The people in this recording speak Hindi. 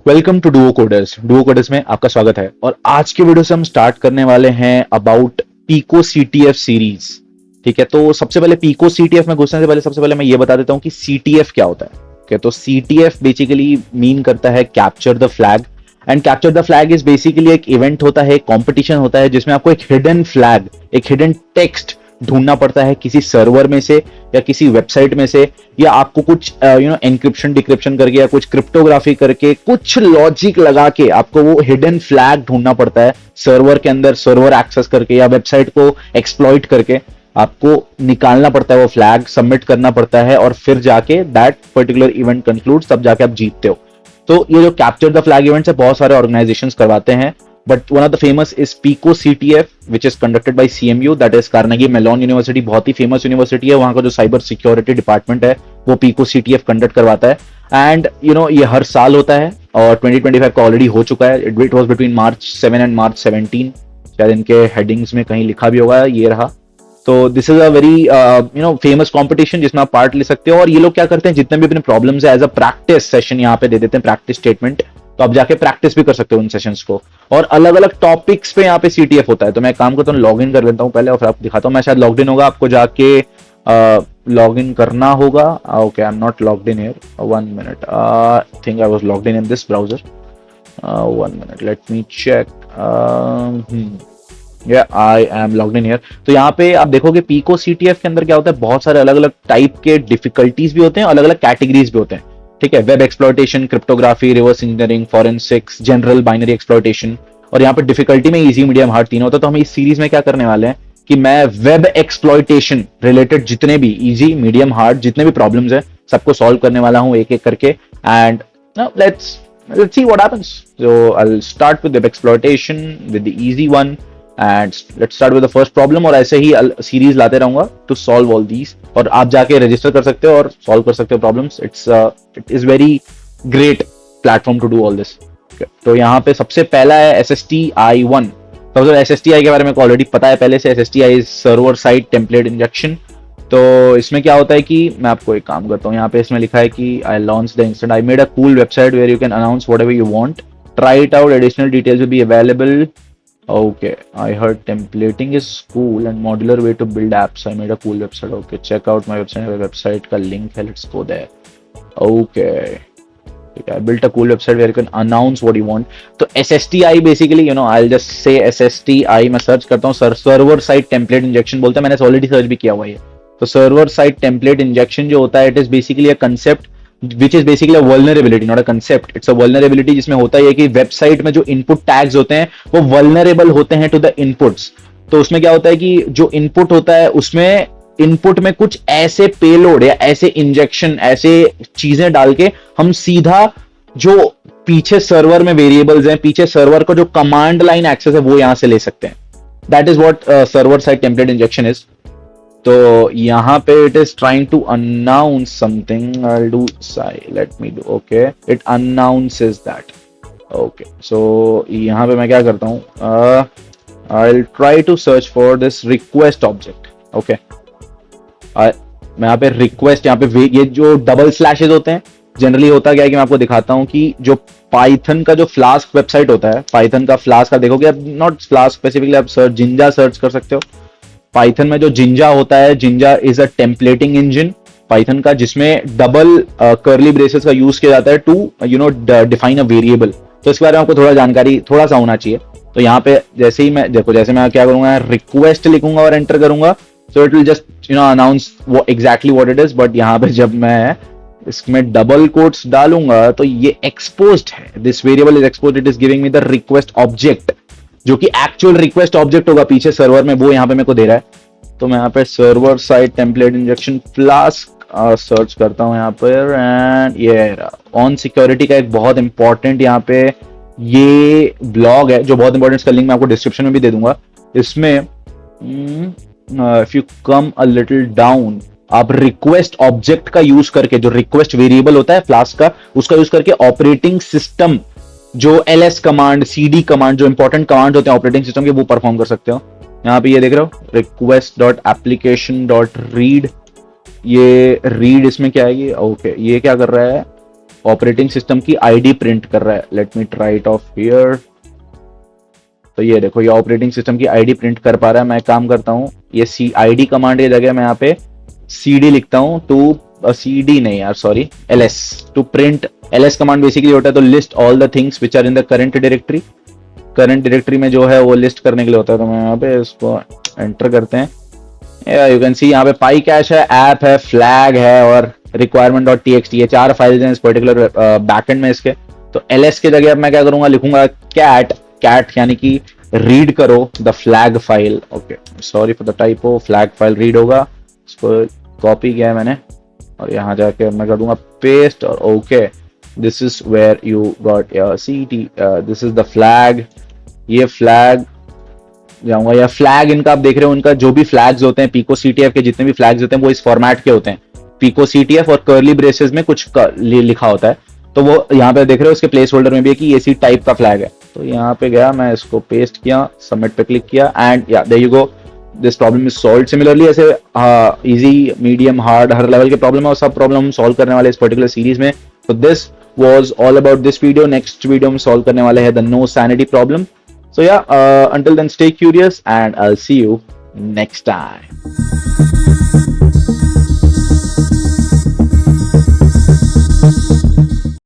Welcome to duo coders. Duo coders में आपका स्वागत है और आज के वीडियो से हम स्टार्ट करने वाले हैं अबाउट पीको सीटीएफ सीरीज। ठीक है, तो सबसे पहले पीको सीटीएफ में घुसने से पहले सबसे पहले मैं ये बता देता हूं कि सीटीएफ क्या होता है। ओके, तो सीटीएफ बेसिकली मीन करता है capture the flag. And capture the flag is basically एक इवेंट होता है, एक कॉम्पिटिशन होता है जिसमें आपको एक हिडन फ्लैग, एक हिडन टेक्स्ट ढूंढना पड़ता है किसी सर्वर में से या किसी वेबसाइट में से, या आपको कुछ एनक्रिप्शन डिक्रिप्शन करके या कुछ क्रिप्टोग्राफी करके कुछ लॉजिक लगा के आपको वो हिडन फ्लैग ढूंढना पड़ता है सर्वर के अंदर, सर्वर एक्सेस करके या वेबसाइट को एक्सप्लॉइट करके आपको निकालना पड़ता है, वो फ्लैग सबमिट करना पड़ता है और फिर जाके दैट पर्टिकुलर इवेंट कंक्लूड, तब जाके आप जीतते हो। तो ये जो कैप्चर द फ्लैग इवेंट्स है बहुत सारे ऑर्गेनाइजेशंस करवाते हैं, but one of the famous is PICO CTF, which is conducted by CMU, that is Carnegie Mellon University। बहुत ही फेमस यूनिवर्सिटी है, वहां का जो साइबर सिक्योरिटी डिपार्टमेंट है वो PICO CTF कंडक्ट करवाता है। एंड ये हर साल होता है और 2025 का ऑलरेडी हो चुका है। It was between March 7 and March 17, शायद इनके हेडिंग्स में कहीं लिखा भी होगा, ये रहा। तो this is a very famous competition जिसमें आप पार्ट ले सकते हो। और ये लोग क्या करते हैं, जितने भी अपने प्रॉब्लम्स है एज अ प्रैक्टिस सेशन यहाँ पे दे देते हैं, प्रैक्टिस स्टेटमेंट, तो आप जाके प्रैक्टिस भी कर सकते हो उन सेशंस को। और अलग अलग टॉपिक्स पे यहाँ पे सीटीएफ होता है। तो मैं काम करता हूँ, लॉग इन कर लेता हूँ पहले और फिर आपको दिखाता हूँ। मैं शायद लॉग इन होगा, आपको जाके लॉग इन करना होगा। Okay, I am not logged in here, 1 minute, I think I was logged in this browser. 1 minute, let me check. I am logged in here. तो यहाँ पे आप देखोगे पीको सीटीएफ के अंदर क्या होता है, बहुत सारे अलग अलग टाइप के डिफिकल्टीज भी होते हैं, अलग अलग कैटेगरीज भी होते हैं। ठीक है, web exploitation, cryptography, reverse engineering, forensics, general binary exploitation, और यहाँ पे डिफिकल्टी में इजी, मीडियम, हार्ड तीनों होता है। तो हम इस सीरीज में क्या करने वाले हैं कि मैं वेब एक्सप्लॉयटेशन रिलेटेड जितने भी इजी, मीडियम, हार्ड जितने भी प्रॉब्लम्स हैं सबको सॉल्व करने वाला हूँ एक एक करके। And let's see what happens. So I will start with web exploitation with the easy one and let's start with the first problem. और ऐसे ही सीरीज लाते रहूंगा टू सॉल्व ऑल दीज, और आप जाके रजिस्टर कर सकते हो और सॉल्व कर सकते हो problems. It is very great platform to do all this. तो यहाँ पे सबसे पहला है SSTI1। तो SSTI के बारे में ऑलरेडी पता है पहले से। SSTI is server side template injection. तो इसमें क्या होता है कि मैं आपको एक काम करता हूँ, यहाँ पे इसमें लिखा है कि I launch the instant, I made a cool website where you can announce whatever you want, try it out, additional details will be available. Okay, I heard templating is cool and modular way to build apps. I made a cool website. Okay, check out my website. मेरे website का link है. Let's go there. Okay. I built a cool website where you can announce what you want. तो SSTI basically, I'll just say SSTI मैं सर्च करता हूँ, सर्वर साइड टेम्पलेट इंजेक्शन बोलते हैं। मैंने ऑलरेडी सर्च भी किया हुआ है। तो सर्वर साइड टेम्पलेट इंजेक्शन जो होता है, it is basically a concept which is basically a vulnerability, not a concept. It's a vulnerability जिसमें होता है कि वेबसाइट में जो इनपुट टैग्स होते हैं वो vulnerable होते हैं टू द इनपुट्स। तो उसमें क्या होता है कि जो इनपुट होता है उसमें इनपुट में कुछ ऐसे पेलोड या ऐसे इंजेक्शन, ऐसे चीजें डाल के हम सीधा जो पीछे सर्वर में वेरिएबल्स हैं, पीछे सर्वर का जो कमांड लाइन एक्सेस है वो यहां से ले सकते हैं। That is what server side template injection is. तो यहाँ पे it is trying to announce something. I do let me do okay, it announces that. Okay, so यहाँ पे मैं क्या करता हूँ, I will try to search for this request object. Okay, मैं यहाँ पे रिक्वेस्ट, यहाँ पे ये जो डबल स्लैशेस होते हैं, जनरली होता क्या है कि मैं आपको दिखाता हूँ कि जो पाइथन का जो फ्लास्क वेबसाइट होता है, पाइथन का फ्लास्क का देखोगे आप, नॉट फ्लास्क स्पेसिफिकली, आप सर्च जिंजा सर्च कर सकते हो। पाइथन में जो जिंजा होता है, Jinja is a templating engine Python का, जिसमें डबल कर्ली ब्रेसेस का यूज किया जाता है टू डिफाइन अ वेरिएबल। तो इसके बारे में आपको थोड़ा जानकारी थोड़ा सा होना चाहिए। तो यहाँ पे जैसे ही मैं देखो, जैसे मैं क्या करूंगा, रिक्वेस्ट लिखूंगा और एंटर करूंगा, so it will just announce वो exactly what it is. But यहाँ पे जब मैं इसमें डबल कोट्स डालूंगा तो ये एक्सपोज्ड है, this variable is exposed, it is giving me the request object, जो कि एक्चुअल रिक्वेस्ट ऑब्जेक्ट होगा पीछे सर्वर में, वो यहाँ पे मेरे को दे रहा है। तो मैं यहाँ पे server side template injection flask search करता हूँ यहाँ पर, एंड ये ऑन सिक्योरिटी का एक बहुत इंपॉर्टेंट यहाँ पे ये ब्लॉग है जो बहुत इंपॉर्टेंट, इसका लिंक मैं आपको डिस्क्रिप्शन में भी दे दूंगा। इसमें if you come a little down, आप रिक्वेस्ट ऑब्जेक्ट का यूज करके, जो रिक्वेस्ट वेरिएबल होता है फ्लास्क का, उसका यूज करके ऑपरेटिंग सिस्टम जो ls कमांड, cd कमांड, जो इंपॉर्टेंट कमांड होते हैं ऑपरेटिंग सिस्टम के, वो परफॉर्म कर सकते हो। यहाँ पे ये देख रहे हो, request.application.read, ये रीड इसमें क्या है, ये ओके, ये क्या कर रहा है, ऑपरेटिंग सिस्टम की आईडी प्रिंट कर रहा है। Let me try it of here. तो ये देखो, ये ऑपरेटिंग सिस्टम की आईडी प्रिंट कर पा रहा है। मैं काम करता हूँ, ये सी आईडी कमांड की जगह मैं यहाँ पे cd लिखता हूँ टू cd नहीं यार, sorry, ls to print. ls command basically होता है तो list all the things which are in the current directory. Current directory में जो है वो लिस्ट करने के लिए होता है। तो मैं यहाँ पे इसको एंटर करते हैं। यू कैन सी यहाँ पे पाई कैश है, ऐप है, फ्लैग है और requirement.txt, ये 4 फाइल्स हैं इस पर्टिकुलर बैकएंड में इसके। तो ls के जगह अब मैं क्या करूंगा, लिखूंगा कैट यानी कि रीड करो the flag file. Okay, sorry for the typo, flag file read होगा। इसको कॉपी किया है मैंने और यहाँ जाके मैं कर दूंगा पेस्ट और okay, this is where you got cd, this is the flag. ये फ्लैग जाऊंगा, या फ्लैग इनका आप देख रहे हो, इनका जो भी फ्लैग्स होते हैं पीको सीटीएफ के जितने भी फ्लैग्स होते हैं वो इस फॉर्मेट के होते हैं। पीको सीटीएफ और कर्ली ब्रेसेस में कुछ लिखा होता है, तो वो यहाँ पे देख रहे हो इसके प्लेस होल्डर में भी है कि इसी टाइप का फ्लैग है। तो यहाँ पे गया, मैं इसको पेस्ट किया, सबमिट पे क्लिक किया एंड या there you go, this problem is solved. Similarly ऐसे इजी, मीडियम, हार्ड हर लेवल के प्रॉब्लम है और सब प्रॉब्लम हम सॉल्व करने वाले इस पर्टिकुलर सीरीज में। तो this was all about this video. Next video में solve करने वाले हैं the no sanity problem. So yeah, until then stay curious and I'll see you next time.